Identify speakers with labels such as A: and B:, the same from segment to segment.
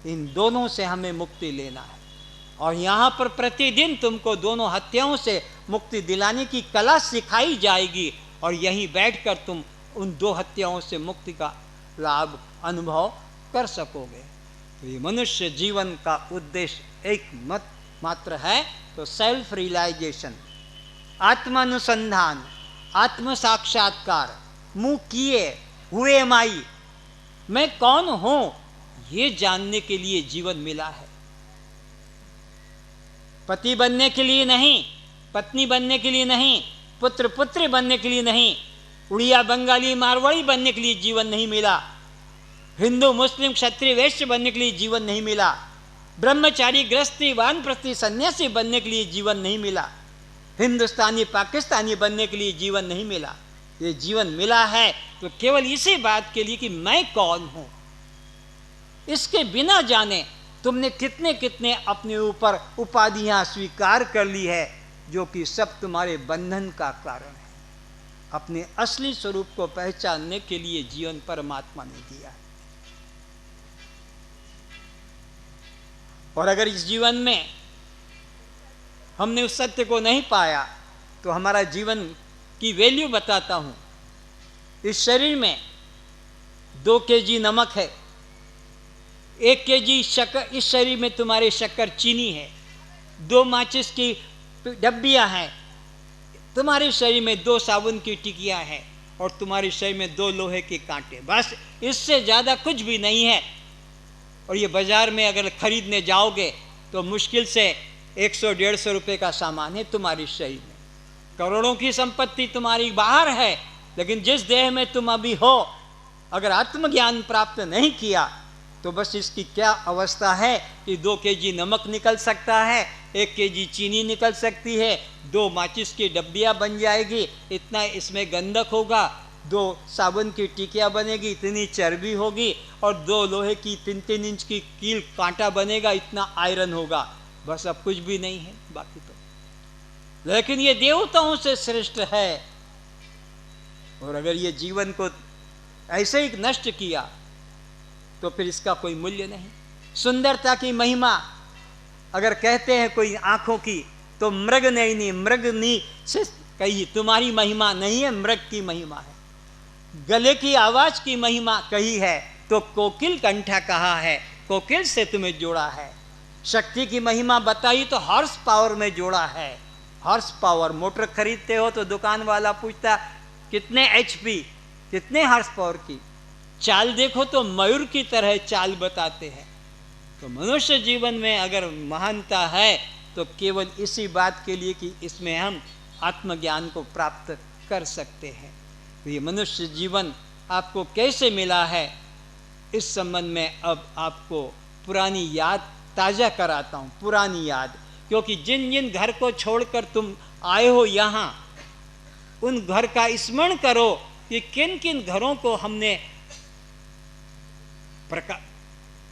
A: इन दोनों से हमें मुक्ति लेना है। और यहाँ पर प्रतिदिन तुमको दोनों हत्याओं से मुक्ति दिलाने की कला सिखाई जाएगी और यहीं बैठकर तुम उन दो हत्याओं से मुक्ति का लाभ अनुभव कर सकोगे। तो ये मनुष्य जीवन का उद्देश्य एक मात्र है, तो सेल्फ रियलाइजेशन, आत्मानुसंधान, आत्म साक्षात्कार, मुँह किए हुए माई, मैं कौन हूँ, ये जानने के लिए जीवन मिला है। पति बनने के लिए नहीं, पत्नी बनने के लिए नहीं, पुत्र पुत्री बनने के लिए नहीं, उड़िया बंगाली मारवाड़ी बनने के लिए जीवन नहीं मिला, हिंदू मुस्लिम क्षत्रिय वैश्य बनने के लिए जीवन नहीं मिला, ब्रह्मचारी गृहस्थी वानप्रस्थी सन्यासी बनने के लिए जीवन नहीं मिला, हिंदुस्तानी पाकिस्तानी बनने के लिए जीवन नहीं मिला। ये जीवन मिला है तो केवल इसी बात के लिए कि मैं कौन हूं। इसके बिना जाने तुमने कितने कितने अपने ऊपर उपाधियां स्वीकार कर ली है, जो कि सब तुम्हारे बंधन का कारण है। अपने असली स्वरूप को पहचानने के लिए जीवन परमात्मा ने दिया है। और अगर इस जीवन में हमने उस सत्य को नहीं पाया तो हमारा जीवन की वैल्यू बताता हूं। इस शरीर में 2 केजी नमक है, 1 केजी शक्कर, इस शरीर में तुम्हारे शक्कर चीनी है, 2 माचिस की डब्बियां हैं, तुम्हारे शरीर में 2 साबुन की टिकियां हैं और तुम्हारे शरीर में 2 लोहे के कांटे, बस इससे ज़्यादा कुछ भी नहीं है। और ये बाजार में अगर खरीदने जाओगे तो मुश्किल से 100-150 रुपये का सामान है तुम्हारे शरीर में। करोड़ों की संपत्ति तुम्हारी बाहर है, लेकिन जिस देह में तुम अभी हो, अगर आत्मज्ञान प्राप्त नहीं किया तो बस इसकी क्या अवस्था है कि 2 केजी नमक निकल सकता है, 1 केजी चीनी निकल सकती है, 2 माचिस की डब्बियाँ बन जाएगी, इतना इसमें गंधक होगा, 2 साबुन की टिकिया बनेगी, इतनी चर्बी होगी, और 2 लोहे की 3-3 इंच की कील कांटा बनेगा, इतना आयरन होगा, बस अब कुछ भी नहीं है बाकी तो। लेकिन ये देवताओं से श्रेष्ठ है। और अगर ये जीवन को ऐसे ही नष्ट किया तो फिर इसका कोई मूल्य नहीं। सुंदरता की महिमा अगर कहते हैं कोई आंखों की, तो मृग नहीं, मृगनी से कही, तुम्हारी महिमा नहीं है, मृग की महिमा है। गले की आवाज की महिमा कही है तो कोकिल कंठा कहा है, कोकिल से तुम्हें जोड़ा है। शक्ति की महिमा बताई तो हॉर्स पावर में जोड़ा है। हॉर्स पावर, मोटर खरीदते हो तो दुकान वाला पूछता कितने HP, कितने हॉर्स पावर की। चाल देखो तो मयूर की तरह चाल बताते हैं। तो मनुष्य जीवन में अगर महानता है तो केवल इसी बात के लिए कि इसमें हम आत्मज्ञान को प्राप्त कर सकते हैं। तो ये मनुष्य जीवन आपको कैसे मिला है, इस संबंध में अब आपको पुरानी याद ताज़ा कराता हूँ। पुरानी याद, क्योंकि जिन जिन घर को छोड़कर तुम आए हो यहाँ, उन घर का स्मरण करो कि किन किन घरों को हमने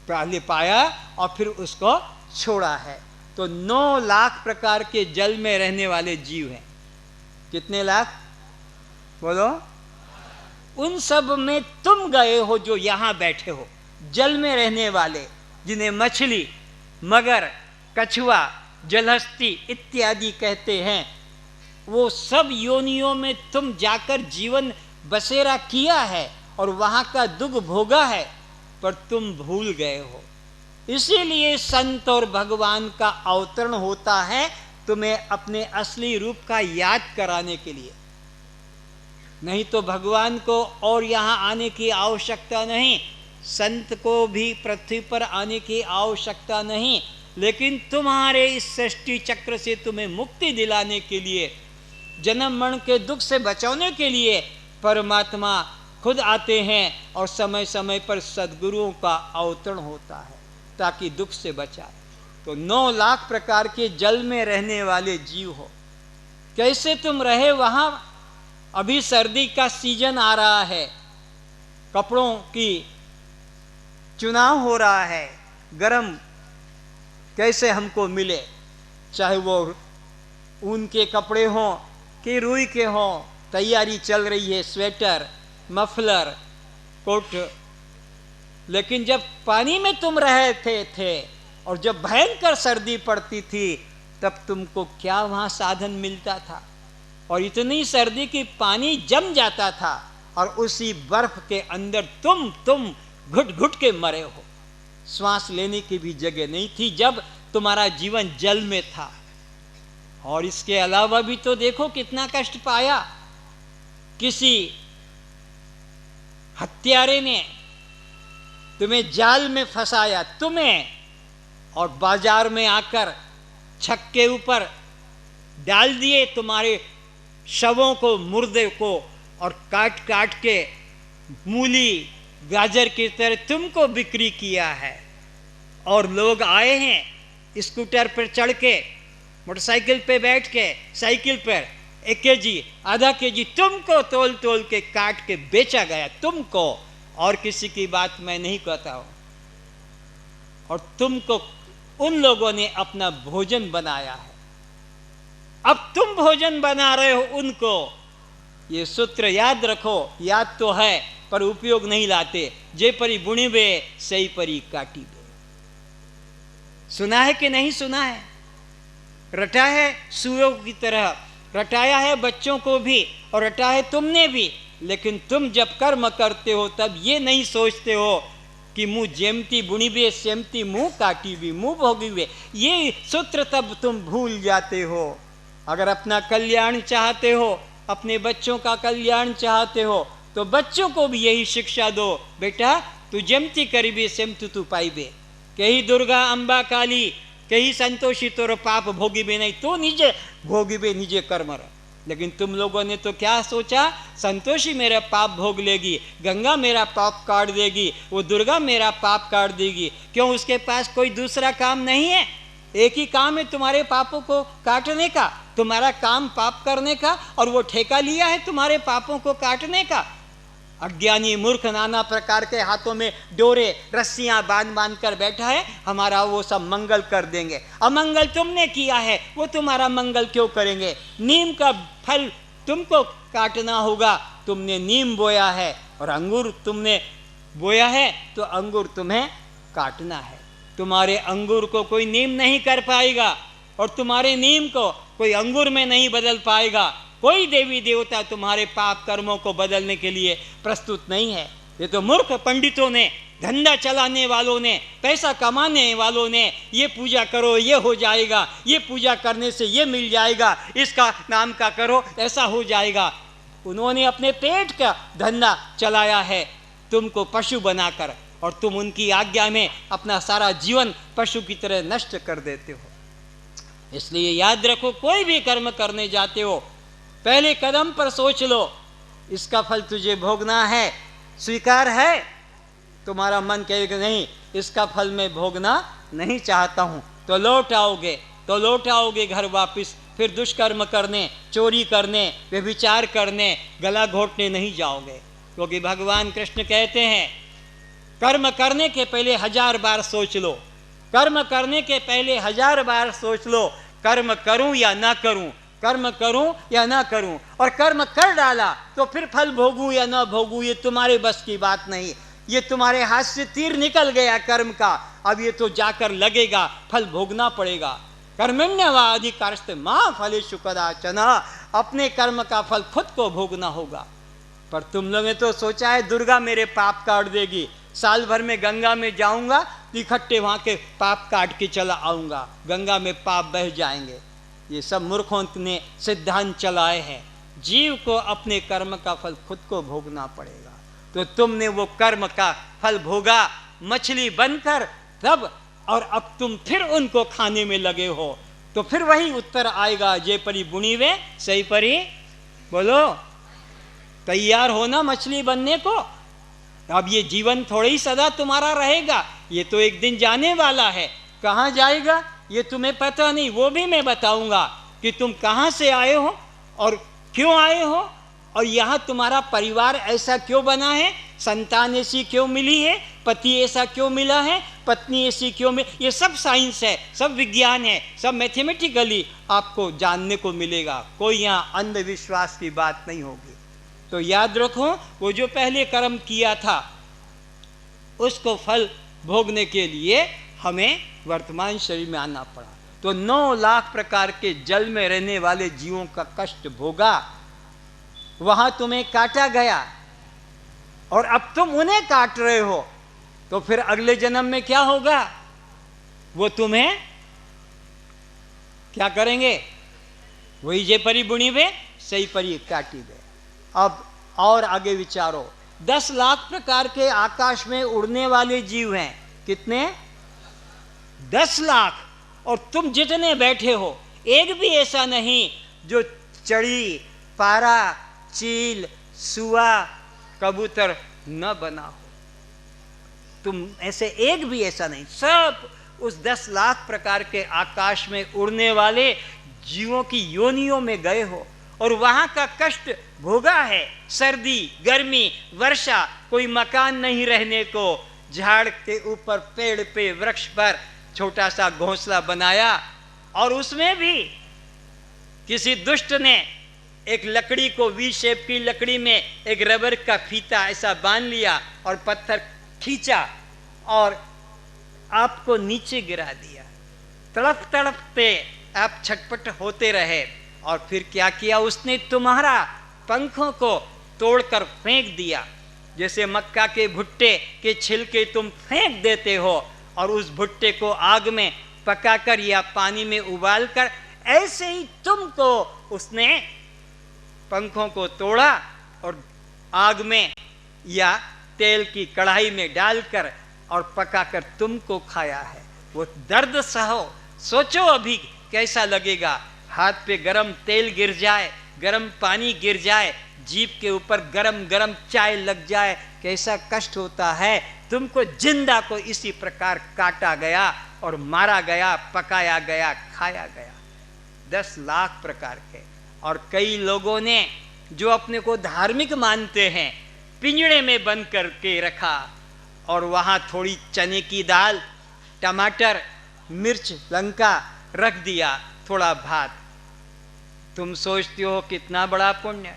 A: पहले पाया और फिर उसको छोड़ा है। तो 9 लाख प्रकार के जल में रहने वाले जीव हैं। कितने लाख बोलो? उन सब में तुम गए हो जो यहाँ बैठे हो, जल में रहने वाले, जिन्हें मछली, मगर, कछुआ, जलहस्ती इत्यादि कहते हैं। वो सब योनियों में तुम जाकर जीवन बसेरा किया है और वहाँ का दुख भोगा है, पर तुम भूल गए हो। इसीलिए संत और भगवान का अवतरण होता है, तुम्हें अपने असली रूप का याद कराने के लिए। नहीं तो भगवान को और यहाँ आने की आवश्यकता नहीं, संत को भी पृथ्वी पर आने की आवश्यकता नहीं, लेकिन तुम्हारे इस सृष्टि चक्र से तुम्हें मुक्ति दिलाने के लिए, जन्म मरण के दुख से बचाने के लिए परमात्मा खुद आते हैं और समय समय पर सद्गुरुओं का अवतरण होता है ताकि दुख से बचाए। तो 9 लाख प्रकार के जल में रहने वाले जीव हो। कैसे तुम रहे वहाँ? अभी सर्दी का सीजन आ रहा है, कपड़ों की चुनाव हो रहा है, गरम कैसे हमको मिले, चाहे वो ऊन के कपड़े हों कि रुई के हों, तैयारी चल रही है। स्वेटर, मफलर, कोट, लेकिन जब पानी में तुम रहे थे और जब भयंकर सर्दी पड़ती थी, तब तुमको क्या वहाँ साधन मिलता था? और इतनी सर्दी कि पानी जम जाता था और उसी बर्फ के अंदर तुम घुट घुट के मरे हो। श्वास लेने की भी जगह नहीं थी जब तुम्हारा जीवन जल में था। और इसके अलावा भी तो देखो कितना कष्ट पाया। किसी हत्यारे ने तुम्हें जाल में फंसाया, तुम्हें, और बाजार में आकर छक के ऊपर डाल दिए तुम्हारे शवों को, मुर्दे को, और काट काट के मूली गाजर की तरह तुमको बिक्री किया है। और लोग आए हैं स्कूटर पर चढ़ के, मोटरसाइकिल पे बैठ के, साइकिल पर 1 केजी, आधा केजी तुमको तोल तोल के काट के बेचा गया, तुमको, और किसी की बात मैं नहीं कहता हूं। और तुमको उन लोगों ने अपना भोजन बनाया है, अब तुम भोजन बना रहे हो उनको। ये सूत्र याद रखो, याद तो है पर उपयोग नहीं लाते। जे परी बुणी बे सही परी काटी बे। सुना है कि नहीं सुना है? रटा है सुओं की तरह, रटाया है बच्चों को भी और रटा है तुमने भी। लेकिन तुम जब कर्म करते हो तब ये नहीं सोचते हो कि मुँह जेमती बुणी बे सेमती मुँह काटी भी, मुँह भोगी बे। ये सूत्र तब तुम भूल जाते हो। अगर अपना कल्याण चाहते हो, अपने बच्चों का कल्याण चाहते हो, तो बच्चों को भी यही शिक्षा दो, बेटा तू जेमती करीबे सेमती तू पाइबे। कही दुर्गा अंबा काली कही संतोषी तोर पाप भोगिबे नहीं, तो निजे भोगिबे निजे कर्म। लेकिन तुम लोगों ने तो क्या सोचा, संतोषी मेरा पाप भोग लेगी, गंगा मेरा पाप काट देगी, वो दुर्गा मेरा पाप काट देगी। क्यों? उसके पास कोई दूसरा काम नहीं है। एक ही काम है तुम्हारे पापों को काटने का, तुम्हारा काम पाप करने का, और वो ठेका लिया है तुम्हारे पापों को काटने का। अज्ञानी मूर्ख नाना प्रकार के हाथों में डोरे रस्सियां बांध बांध कर बैठा है, हमारा वो सब मंगल कर देंगे। अमंगल तुमने किया है, वो तुम्हारा मंगल क्यों करेंगे? नीम का फल तुमको काटना होगा, तुमने नीम बोया है, और अंगूर तुमने बोया है तो अंगूर तुम्हें काटना है। तुम्हारे अंगूर को कोई नीम नहीं कर पाएगा, और तुम्हारे नीम को कोई अंगूर में नहीं बदल पाएगा। कोई देवी देवता तुम्हारे पाप कर्मों को बदलने के लिए प्रस्तुत नहीं है। ये तो मूर्ख पंडितों ने, धंधा चलाने वालों ने, पैसा कमाने वालों ने, ये पूजा करो ये हो जाएगा, ये पूजा करने से ये मिल जाएगा, इसका नाम का करो ऐसा हो जाएगा। उन्होंने अपने पेट का धंधा चलाया है तुमको पशु बनाकर, और तुम उनकी आज्ञा में अपना सारा जीवन पशु की तरह नष्ट कर देते हो। इसलिए याद रखो, कोई भी कर्म करने जाते हो पहले कदम पर सोच लो, इसका फल तुझे भोगना है, स्वीकार है? तुम्हारा मन कहेगा नहीं, इसका फल मैं भोगना नहीं चाहता हूँ, तो लौट आओगे घर वापस, फिर दुष्कर्म करने, चोरी करने, व्यभिचार करने, गला घोटने नहीं जाओगे। क्योंकि भगवान कृष्ण कहते हैं, कर्म करने के पहले 1000 बार सोच लो, कर्म करने के पहले 1000 बार सोच लो, कर्म करूं या ना करूं, कर्म करूं या ना करूं। और कर्म कर डाला तो फिर फल भोगूं या ना भोगूं, ये तुम्हारे बस की बात नहीं। ये तुम्हारे हाथ से तीर निकल गया कर्म का, अब ये तो जाकर लगेगा, फल भोगना पड़ेगा। कर्मण्यवाधिकारस्ते मां फलेषु कदाचन, अपने कर्म का फल खुद को भोगना होगा। पर तुम लोगों ने तो सोचा है दुर्गा मेरे पाप काट देगी, साल भर में गंगा में जाऊंगा, इकट्ठे वहां के पाप काट के चला आऊंगा, गंगा में पाप बह जाएंगे। ये सब मूर्खों ने सिद्धांत चलाए हैं। जीव को अपने कर्म का फल खुद को भोगना पड़ेगा। तो तुमने वो कर्म का फल भोगा मछली बनकर तब, और अब तुम फिर उनको खाने में लगे हो, तो फिर वही उत्तर आएगा, जे परी बुनी वे सही परी। बोलो, तैयार हो ना मछली बनने को? अब ये जीवन थोड़ी ही सदा तुम्हारा रहेगा, ये तो एक दिन जाने वाला है। कहाँ जाएगा ये तुम्हें पता नहीं, वो भी मैं बताऊंगा कि तुम कहाँ से आए हो और क्यों आए हो, और यहाँ तुम्हारा परिवार ऐसा क्यों बना है, संतान ऐसी क्यों मिली है, पति ऐसा क्यों मिला है, पत्नी ऐसी क्यों मिली। ये सब साइंस है, सब विज्ञान है, सब मैथमेटिकली आपको जानने को मिलेगा। कोई यहाँ अंधविश्वास की बात नहीं होगी। तो याद रखो, वो जो पहले कर्म किया था उसको फल भोगने के लिए हमें वर्तमान शरीर में आना पड़ा। तो 9 लाख प्रकार के जल में रहने वाले जीवों का कष्ट भोगा, वहां तुम्हें काटा गया और अब तुम उन्हें काट रहे हो, तो फिर अगले जन्म में क्या होगा? वो तुम्हें क्या करेंगे? वही जे परी बुनी वे सही परी काटी वे। अब और आगे विचारो, 10 लाख प्रकार के आकाश में उड़ने वाले जीव हैं। कितने? 10 लाख। और तुम जितने बैठे हो, एक भी ऐसा नहीं जो चड़ी, पारा, चील, सुआ, कबूतर न बना हो। तुम ऐसे एक भी ऐसा नहीं, सब उस 10 लाख प्रकार के आकाश में उड़ने वाले जीवों की योनियों में गए हो और वहां का कष्ट भोगा है। सर्दी, गर्मी, वर्षा, कोई मकान नहीं रहने को, झाड़ के ऊपर, पेड़ पे, वृक्ष पर छोटा सा घोंसला बनाया और उसमें भी किसी दुष्ट ने एक लकड़ी को, वी शेप की लकड़ी में एक रबर का फीता ऐसा बांध लिया और पत्थर खींचा और आपको नीचे गिरा दिया। तड़प तड़पते आप छटपट होते रहे और फिर क्या किया उसने? तुम्हारा पंखों को तोड़कर फेंक दिया। जैसे मक्का के भुट्टे के छिलके तुम फेंक देते हो और उस भुट्टे को आग में पकाकर या पानी में उबालकर, ऐसे ही तुमको उसने पंखों को तोड़ा और आग में या तेल की कढ़ाई में डालकर और पकाकर तुमको खाया है। वो दर्द सहो, सोचो अभी कैसा लगेगा। हाथ पे गरम तेल गिर जाए, गरम पानी गिर जाए, जीभ के ऊपर गरम गरम चाय लग जाए, कैसा कष्ट होता है। तुमको जिंदा को इसी प्रकार काटा गया और मारा गया, पकाया गया, खाया गया। 10 लाख प्रकार के। और कई लोगों ने जो अपने को धार्मिक मानते हैं, पिंजड़े में बंद करके रखा और वहाँ थोड़ी चने की दाल, टमाटर, मिर्च, लंका रख दिया, थोड़ा भात। तुम सोचते हो कितना बड़ा पुण्य।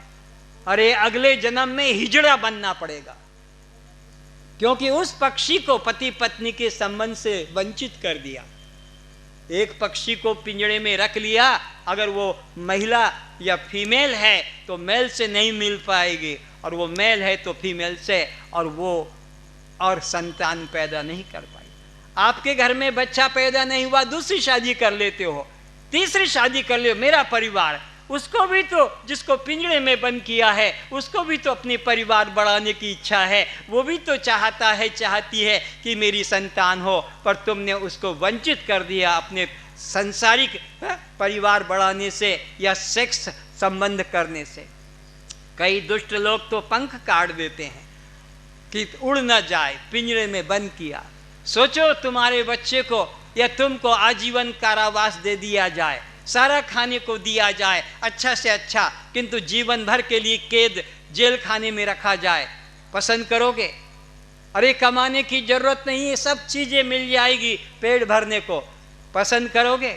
A: अरे अगले जन्म में हिजड़ा बनना पड़ेगा, क्योंकि उस पक्षी को पति पत्नी के संबंध से वंचित कर दिया। एक पक्षी को पिंजड़े में रख लिया, अगर वो महिला या फीमेल है तो मेल से नहीं मिल पाएगी, और वो मेल है तो फीमेल से, और वो और संतान पैदा नहीं कर पाई। आपके घर में बच्चा पैदा नहीं हुआ, दूसरी शादी कर लेते हो, तीसरी शादी कर ले। मेरा परिवार, उसको भी तो, जिसको पिंजड़े में बंद किया है, उसको भी तो अपनी परिवार बढ़ाने की इच्छा है। वो भी तो चाहता है, चाहती है कि मेरी संतान हो, पर तुमने उसको वंचित कर दिया अपने सांसारिक परिवार बढ़ाने से या सेक्स संबंध करने से। कई दुष्ट लोग तो पंख काट देते हैं कि उड़ न जाए, पिंजरे में बंद किया। सोचो तुम्हारे बच्चे को या तुमको आजीवन कारावास दे दिया जाए, सारा खाने को दिया जाए अच्छा से अच्छा, किंतु जीवन भर के लिए कैद जेल खाने में रखा जाए, पसंद करोगे? अरे कमाने की जरूरत नहीं है, सब चीजें मिल जाएगी पेट भरने को, पसंद करोगे?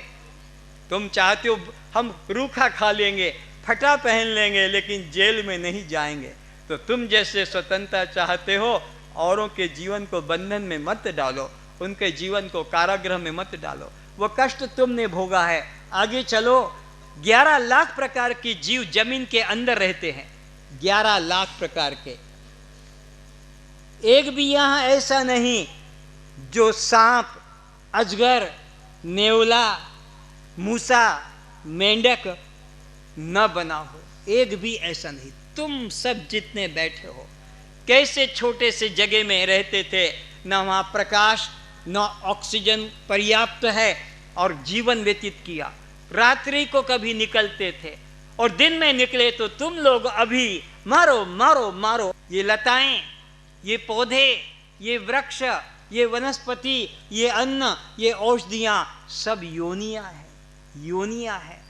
A: तुम चाहते हो हम रूखा खा लेंगे, फटा पहन लेंगे, लेकिन जेल में नहीं जाएंगे। तो तुम जैसे स्वतंत्रता चाहते हो, औरों के जीवन को बंधन में मत डालो, उनके जीवन को कारागृह में मत डालो। वो कष्ट तुमने भोगा है। आगे चलो, 11 लाख प्रकार के जीव जमीन के अंदर रहते हैं, 11 लाख प्रकार के। एक भी यहां ऐसा नहीं जो सांप, अजगर, नेवला, मूसा, मेंढक न बना हो, एक भी ऐसा नहीं। तुम सब जितने बैठे हो, कैसे छोटे से जगह में रहते थे, न वहाँ प्रकाश न ऑक्सीजन पर्याप्त है, और जीवन व्यतीत किया। रात्रि को कभी निकलते थे और दिन में निकले तो तुम लोग अभी मारो मारो मारो। ये लताएं, ये पौधे, ये वृक्ष, ये वनस्पति, ये अन्न, ये औषधियां, सब योनियां हैं, योनियां हैं।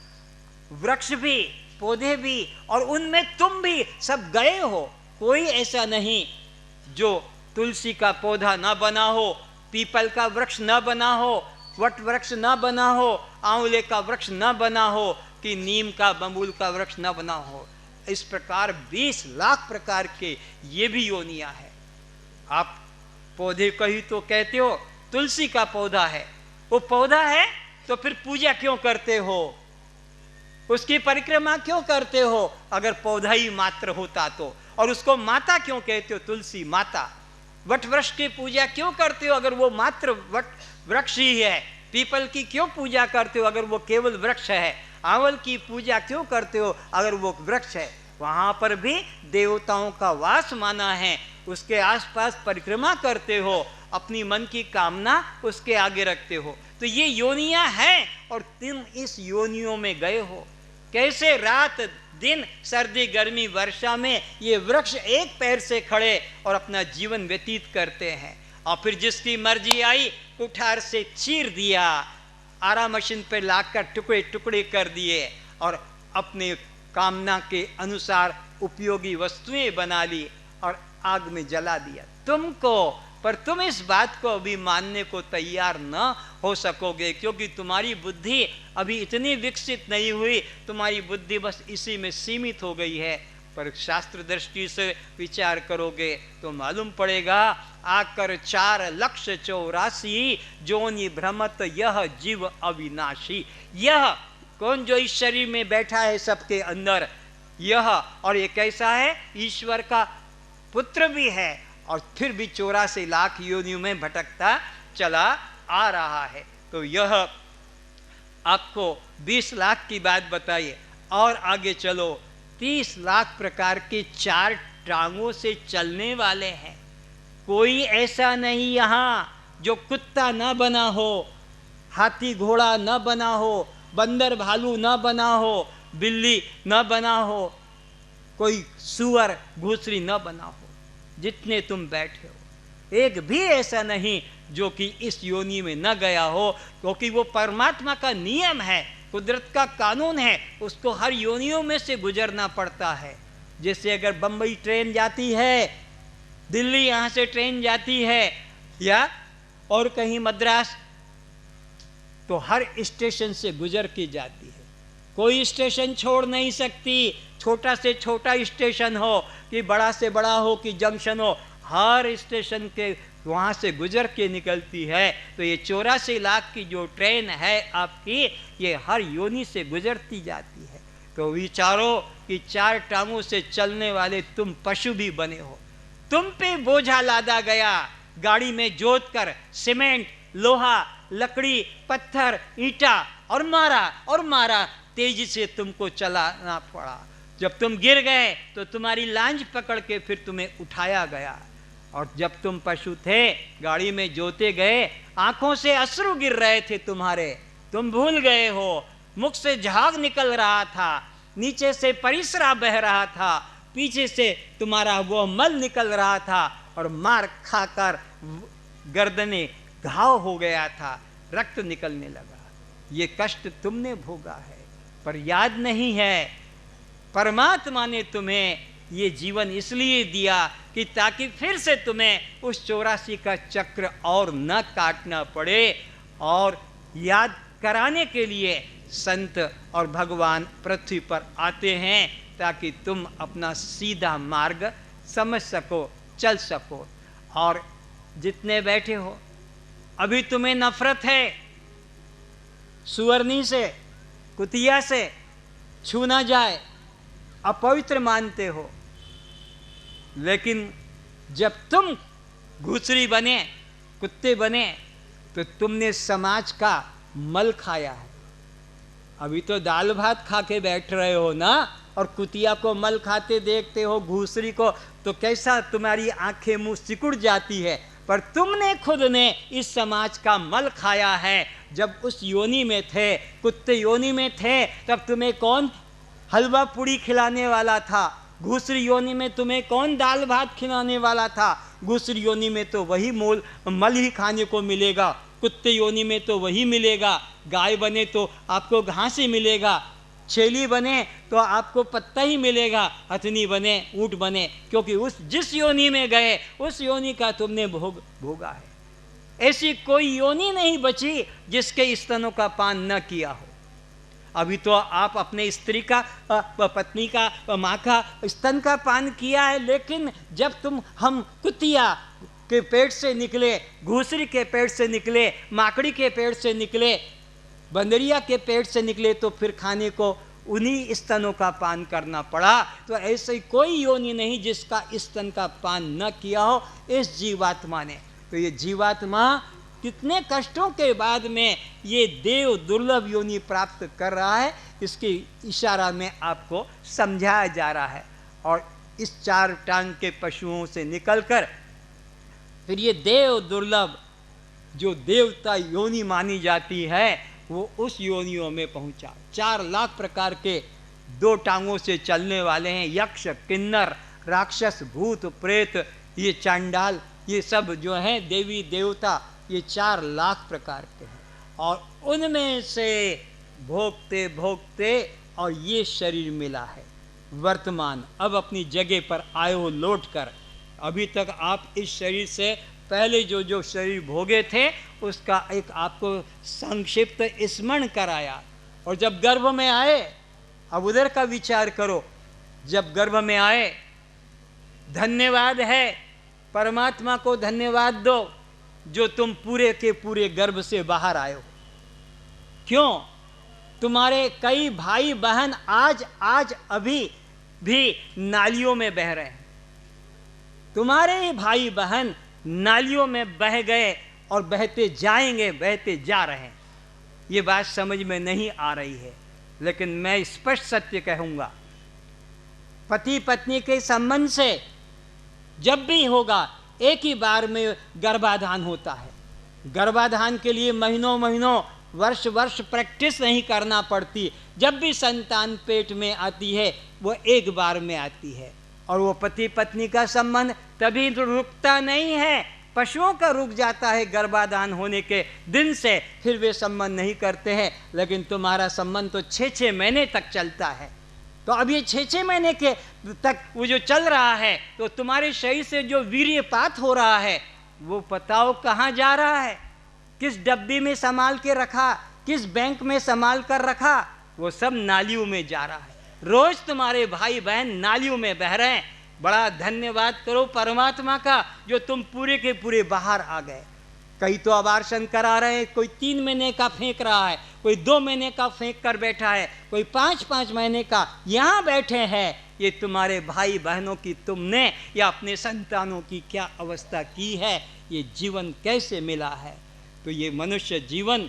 A: वृक्ष भी, पौधे भी, और उनमें तुम भी सब गए हो। कोई ऐसा नहीं जो तुलसी का पौधा ना बना हो, पीपल का वृक्ष ना बना हो, वट वृक्ष ना बना हो, आंवले का वृक्ष ना बना हो, कि नीम का, बबूल का वृक्ष ना बना हो। इस प्रकार 20 लाख प्रकार के ये भी योनियां हैं। आप पौधे को ही तो कहते हो, तुलसी का पौधा है, वो पौधा है तो फिर पूजा क्यों करते हो, उसकी परिक्रमा क्यों करते हो अगर पौधा ही मात्र होता तो? और उसको माता क्यों कहते हो, तुलसी माता? वट वृक्ष की पूजा क्यों करते हो अगर वो मात्र वट वृक्ष ही है? पीपल की क्यों पूजा करते हो अगर वो केवल वृक्ष है? आंवल की पूजा क्यों करते हो अगर वो वृक्ष है? वहां पर भी देवताओं का वास माना है, उसके आसपास परिक्रमा करते हो, अपनी मन की कामना उसके आगे रखते हो। तो ये योनियां हैं और तुम इस योनियों में गए हो। कैसे रात दिन सर्दी गर्मी वर्षा में ये वृक्ष एक पैर से खड़े और अपना जीवन व्यतीत करते हैं, और फिर जिसकी मर्जी आई कुठार से चीर दिया, आरा मशीन पर लाकर टुकड़े टुकड़े कर दिए और अपने कामना के अनुसार उपयोगी वस्तुएं बना ली और आग में जला दिया तुमको। पर तुम इस बात को अभी मानने को तैयार न हो सकोगे, क्योंकि तुम्हारी बुद्धि अभी इतनी विकसित नहीं हुई, तुम्हारी बुद्धि बस इसी में सीमित हो गई है। पर शास्त्र दृष्टि से विचार करोगे तो मालूम पड़ेगा, आकर 4,84,000 जोनि भ्रमत यह जीव अविनाशी। यह कौन जो इस शरीर में बैठा है सबके अंदर, यह, और ये कैसा है, ईश्वर का पुत्र भी है और फिर भी 84 लाख योनियों में भटकता चला आ रहा है। तो यह आपको 20 लाख की बात बताइए, और आगे चलो 30 लाख प्रकार के 4 टांगों से चलने वाले हैं। कोई ऐसा नहीं यहाँ जो कुत्ता न बना हो, हाथी घोड़ा न बना हो, बंदर भालू न बना हो, बिल्ली न बना हो, कोई सुअर घुसरी न बना हो। जितने तुम बैठे हो एक भी ऐसा नहीं जो कि इस योनि में न गया हो, क्योंकि वो परमात्मा का नियम है, कुदरत का कानून है, उसको हर योनियों में से गुजरना पड़ता है। जैसे अगर बम्बई ट्रेन जाती है, दिल्ली यहाँ से ट्रेन जाती है, या और कहीं मद्रास, तो हर स्टेशन से गुजर के जाती है, कोई स्टेशन छोड़ नहीं सकती। छोटा से छोटा स्टेशन हो कि बड़ा से बड़ा हो कि जंक्शन हो, हर स्टेशन के वहाँ से गुजर के निकलती है। तो ये 84 लाख की जो ट्रेन है आपकी, ये हर योनि से गुजरती जाती है। तो विचारो कि 4 टांगों से चलने वाले तुम पशु भी बने हो, तुम पे बोझा लादा गया, गाड़ी में जोत कर सीमेंट, लोहा, लकड़ी, पत्थर, ईंटा और मारा, तेजी से तुमको चलाना पड़ा। जब तुम गिर गए तो तुम्हारी लांज पकड़ के फिर तुम्हें उठाया गया, और जब तुम पशु थे गाड़ी में जोते गए, आंखों से अश्रु गिर रहे थे तुम्हारे, तुम भूल गए हो, मुख से झाग निकल रहा था, नीचे से परिसरा बह रहा था, पीछे से तुम्हारा वो मल निकल रहा था, और मार खाकर गर्दने घाव हो गया था, रक्त निकलने लगा। ये कष्ट तुमने भोगा है, पर याद नहीं है। परमात्मा ने तुम्हें ये जीवन इसलिए दिया कि ताकि फिर से तुम्हें उस 84 का चक्र और न काटना पड़े, और याद कराने के लिए संत और भगवान पृथ्वी पर आते हैं ताकि तुम अपना सीधा मार्ग समझ सको, चल सको। और जितने बैठे हो, अभी तुम्हें नफरत है सुअरनी से, कुतिया से, छू ना जाए, अपवित्र मानते हो, लेकिन जब तुम घुसरी बने, कुत्ते बने, तो तुमने समाज का मल खाया है। अभी तो दाल भात खा के बैठ रहे हो ना, और कुतिया को मल खाते देखते हो, घुसरी को, तो कैसा तुम्हारी आंखें मुंह सिकुड़ जाती है। पर तुमने खुद ने इस समाज का मल खाया है। जब उस योनि में थे, कुत्ते योनि में थे, तब तुम्हें कौन हलवा पूड़ी खिलाने वाला था? घुसरी योनि में तुम्हें कौन दाल भात खिलाने वाला था? घुसरी योनि में तो वही मल ही खाने को मिलेगा, कुत्ते योनि में तो वही मिलेगा। गाय बने तो आपको घास ही मिलेगा, छेली बने तो आपको पत्ता ही मिलेगा, हथनी बने, ऊँट बने, क्योंकि उस जिस योनि में गए उस योनि का तुमने भोगा है। ऐसी कोई योनि नहीं बची जिसके स्तनों का पान न किया हो। अभी तो आप अपने स्त्री का, पत्नी का, माँ का स्तन का पान किया है, लेकिन जब हम कुतिया के पेट से निकले, घूसरी के पेट से निकले, माकड़ी के पेट से निकले, बंदरिया के पेट से निकले, तो फिर खाने को उन्हीं स्तनों का पान करना पड़ा। तो ऐसी कोई योनि नहीं जिसका स्तन का पान न किया हो इस जीवात्मा ने। तो ये जीवात्मा कितने कष्टों के बाद में ये देव दुर्लभ योनि प्राप्त कर रहा है, इसके इशारा में आपको समझाया जा रहा है। और इस 4 टांग के पशुओं से निकलकर फिर ये देव दुर्लभ जो देवता योनि मानी जाती है, वो उस योनियों में पहुंचा। 4 लाख प्रकार के 2 टांगों से चलने वाले हैं, यक्ष, किन्नर, राक्षस, भूत, प्रेत, ये चांडाल, ये सब जो हैं देवी देवता, ये 4 लाख प्रकार के हैं। और उनमें से भोगते भोगते और ये शरीर मिला है वर्तमान। अब अपनी जगह पर आए हो लौट कर। अभी तक आप इस शरीर से पहले जो शरीर भोगे थे उसका एक आपको संक्षिप्त स्मरण कराया। और जब गर्भ में आए, अब उधर का विचार करो। जब गर्भ में आए, धन्यवाद है, परमात्मा को धन्यवाद दो जो तुम पूरे के पूरे गर्भ से बाहर आए हो। क्यों? तुम्हारे कई भाई बहन आज अभी भी नालियों में बह रहे हैं। तुम्हारे भाई बहन नालियों में बह गए और बहते जाएंगे, बहते जा रहे हैं। ये बात समझ में नहीं आ रही है, लेकिन मैं स्पष्ट सत्य कहूंगा। पति पत्नी के संबंध से जब भी होगा, एक ही बार में गर्भाधान होता है। गर्भाधान के लिए महीनों महीनों, वर्ष वर्ष प्रैक्टिस नहीं करना पड़ती। जब भी संतान पेट में आती है वो एक बार में आती है। और वो पति पत्नी का संबंध तभी रुकता नहीं है, पशुओं का रुक जाता है गर्भाधान होने के दिन से, फिर वे संबंध नहीं करते हैं। लेकिन तुम्हारा संबंध तो 6-6 महीने तक चलता है। तो अब ये 6-6 महीने के तक वो जो चल रहा है, तो तुम्हारे शरीर से जो वीर्यपात हो रहा है वो बताओ कहाँ जा रहा है, किस डब्बी में संभाल के रखा, किस बैंक में संभाल कर रखा, वो सब नालियों में जा रहा है। रोज तुम्हारे भाई बहन नालियों में बह रहे हैं। बड़ा धन्यवाद करो परमात्मा का जो तुम पूरे के पूरे बाहर आ गए। कई तो अबार्शन करा रहे हैं, कोई 3 महीने का फेंक रहा है, कोई 2 महीने का फेंक कर बैठा है, कोई 5-5 महीने का यहाँ बैठे हैं। ये तुम्हारे भाई बहनों की तुमने या अपने संतानों की क्या अवस्था की है, ये जीवन कैसे मिला है। तो ये मनुष्य जीवन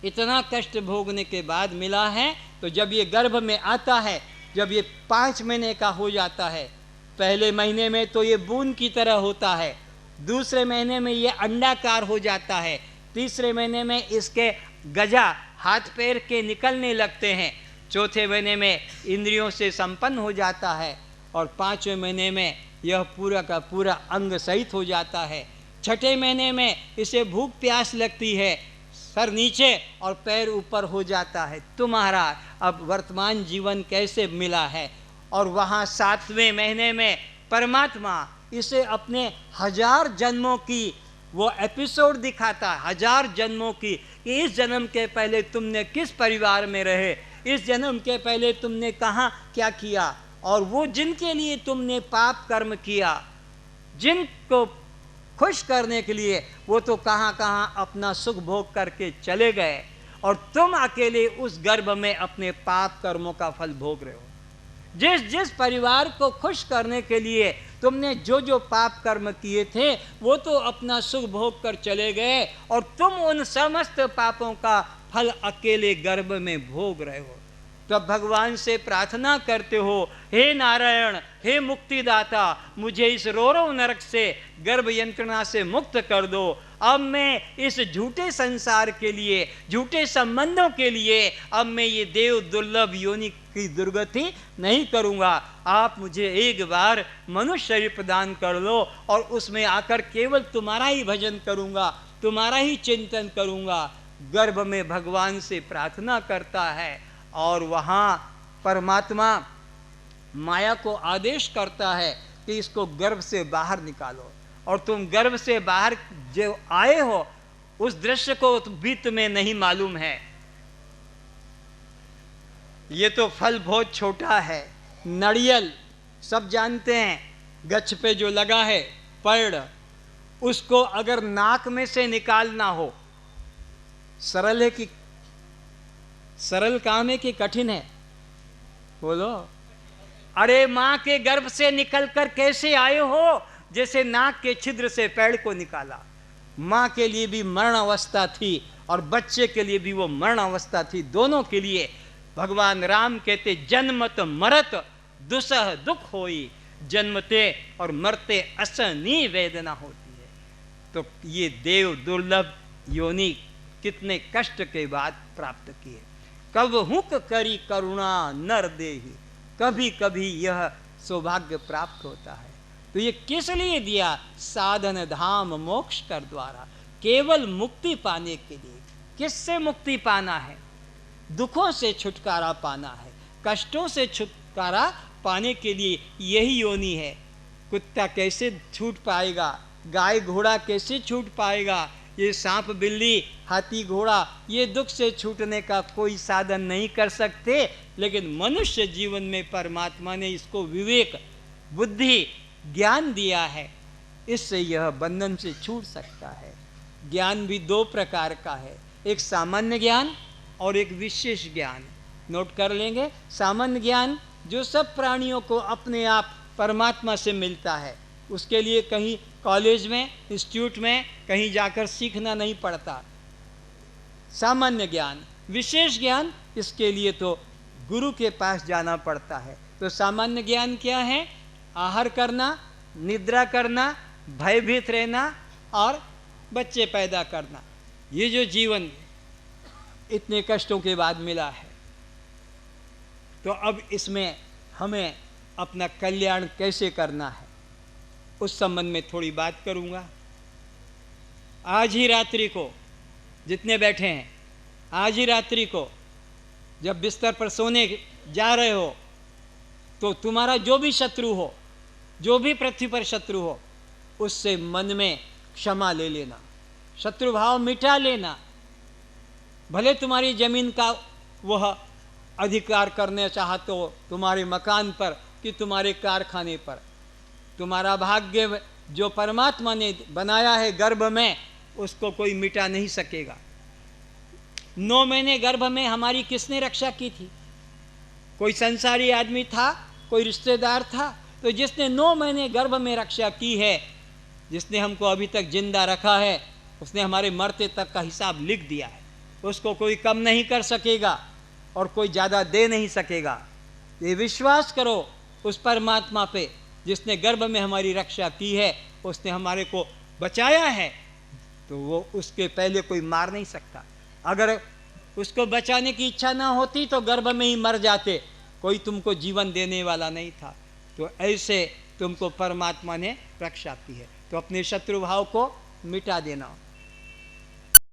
A: इतना कष्ट भोगने के बाद मिला है। तो जब ये गर्भ में आता है, जब ये 5 महीने का हो जाता है, पहले महीने में तो ये बूंद की तरह होता है, दूसरे महीने में ये अंडाकार हो जाता है, तीसरे महीने में इसके गजा हाथ पैर के निकलने लगते हैं, चौथे महीने में इंद्रियों से संपन्न हो जाता है, और 5वें महीने में यह पूरा का पूरा अंग सहित हो जाता है। 6ठे महीने में इसे भूख प्यास लगती है, सर नीचे और पैर ऊपर हो जाता है। तुम्हारा अब वर्तमान जीवन कैसे मिला है। और वहाँ 7वें महीने में परमात्मा इसे अपने 1000 जन्मों की वो एपिसोड दिखाता है, 1000 जन्मों की, कि इस जन्म के पहले तुमने किस परिवार में रहे, इस जन्म के पहले तुमने कहाँ क्या किया, और वो जिनके लिए तुमने पाप कर्म किया, जिनको खुश करने के लिए वो तो कहाँ कहाँ अपना सुख भोग करके चले गए, और तुम अकेले उस गर्भ में अपने पाप कर्मों का फल भोग रहे हो। जिस जिस परिवार को खुश करने के लिए तुमने जो जो पाप कर्म किए थे वो तो अपना सुख भोग कर चले गए, और तुम उन समस्त पापों का फल अकेले गर्भ में भोग रहे हो। तब भगवान से प्रार्थना करते हो, हे नारायण, हे मुक्तिदाता, मुझे इस रोरो नरक से, गर्भ यंत्रणा से मुक्त कर दो। अब मैं इस झूठे संसार के लिए, झूठे संबंधों के लिए अब मैं ये देव दुर्लभ योनि की दुर्गति नहीं करूँगा। आप मुझे एक बार मनुष्य शरीर प्रदान कर लो, और उसमें आकर केवल तुम्हारा ही भजन करूँगा, तुम्हारा ही चिंतन करूँगा। गर्भ में भगवान से प्रार्थना करता है, और वहाँ परमात्मा माया को आदेश करता है कि इसको गर्भ से बाहर निकालो। और तुम गर्भ से बाहर जो आए हो उस दृश्य को भी तुम्हें नहीं मालूम है। ये तो फल बहुत छोटा है, नारियल सब जानते हैं, गच्छ पे जो लगा है पेड़, उसको अगर नाक में से निकालना हो, सरल है कि सरल काम है कि कठिन है? बोलो। अरे मां के गर्भ से निकलकर कैसे आए हो? जैसे नाक के छिद्र से पेड़ को निकाला। मां के लिए भी मरण अवस्था थी और बच्चे के लिए भी वो मरण अवस्था थी। दोनों के लिए भगवान राम कहते जन्मत मरत दुसह दुख होई, जन्मते और मरते असहनीय वेदना होती है। तो ये देव दुर्लभ योनि कितने कष्ट के बाद प्राप्त किए। कब हुक करी करुणा नर देहि, कभी कभी यह सौभाग्य प्राप्त होता है। तो ये किस लिए दिया? साधन धाम मोक्ष कर द्वारा, केवल मुक्ति पाने के लिए। किससे मुक्ति पाना है? दुखों से छुटकारा पाना है, कष्टों से छुटकारा पाने के लिए यही योनि है। कुत्ता कैसे छूट पाएगा? गाय घोड़ा कैसे छूट पाएगा? ये सांप बिल्ली हाथी घोड़ा ये दुख से छूटने का कोई साधन नहीं कर सकते। लेकिन मनुष्य जीवन में परमात्मा ने इसको विवेक बुद्धि ज्ञान दिया है, इससे यह बंधन से छूट सकता है। ज्ञान भी दो प्रकार का है, एक सामान्य ज्ञान और एक विशेष ज्ञान। नोट कर लेंगे। सामान्य ज्ञान जो सब प्राणियों को अपने आप परमात्मा से मिलता है, उसके लिए कहीं कॉलेज में इंस्टीट्यूट में कहीं जाकर सीखना नहीं पड़ता, सामान्य ज्ञान। विशेष ज्ञान इसके लिए तो गुरु के पास जाना पड़ता है। तो सामान्य ज्ञान क्या है? आहार करना, निद्रा करना, भयभीत रहना और बच्चे पैदा करना। ये जो जीवन इतने कष्टों के बाद मिला है, तो अब इसमें हमें अपना कल्याण कैसे करना है उस संबंध में थोड़ी बात करूंगा। आज ही रात्रि को जितने बैठे हैं, आज ही रात्रि को जब बिस्तर पर सोने जा रहे हो, तो तुम्हारा जो भी शत्रु हो, जो भी पृथ्वी पर शत्रु हो, उससे मन में क्षमा ले लेना, शत्रु भाव मिटा लेना। भले तुम्हारी जमीन का वह अधिकार करने चाहते हो तुम्हारे मकान पर कि तुम्हारे कारखाने पर, तुम्हारा भाग्य जो परमात्मा ने बनाया है गर्भ में, उसको कोई मिटा नहीं सकेगा। 9 महीने गर्भ में हमारी किसने रक्षा की थी? कोई संसारी आदमी था, कोई रिश्तेदार था? तो जिसने 9 महीने गर्भ में रक्षा की है, जिसने हमको अभी तक जिंदा रखा है, उसने हमारे मरते तक का हिसाब लिख दिया है। उसको कोई कम नहीं कर सकेगा और कोई ज़्यादा दे नहीं सकेगा। ये विश्वास करो उस परमात्मा पे जिसने गर्भ में हमारी रक्षा की है, उसने हमारे को बचाया है, तो वो उसके पहले कोई मार नहीं सकता। अगर उसको बचाने की इच्छा ना होती तो गर्भ में ही मर जाते, कोई तुमको जीवन देने वाला नहीं था। तो ऐसे तुमको परमात्मा ने रक्षा की है। तो अपने शत्रु भाव को मिटा देना।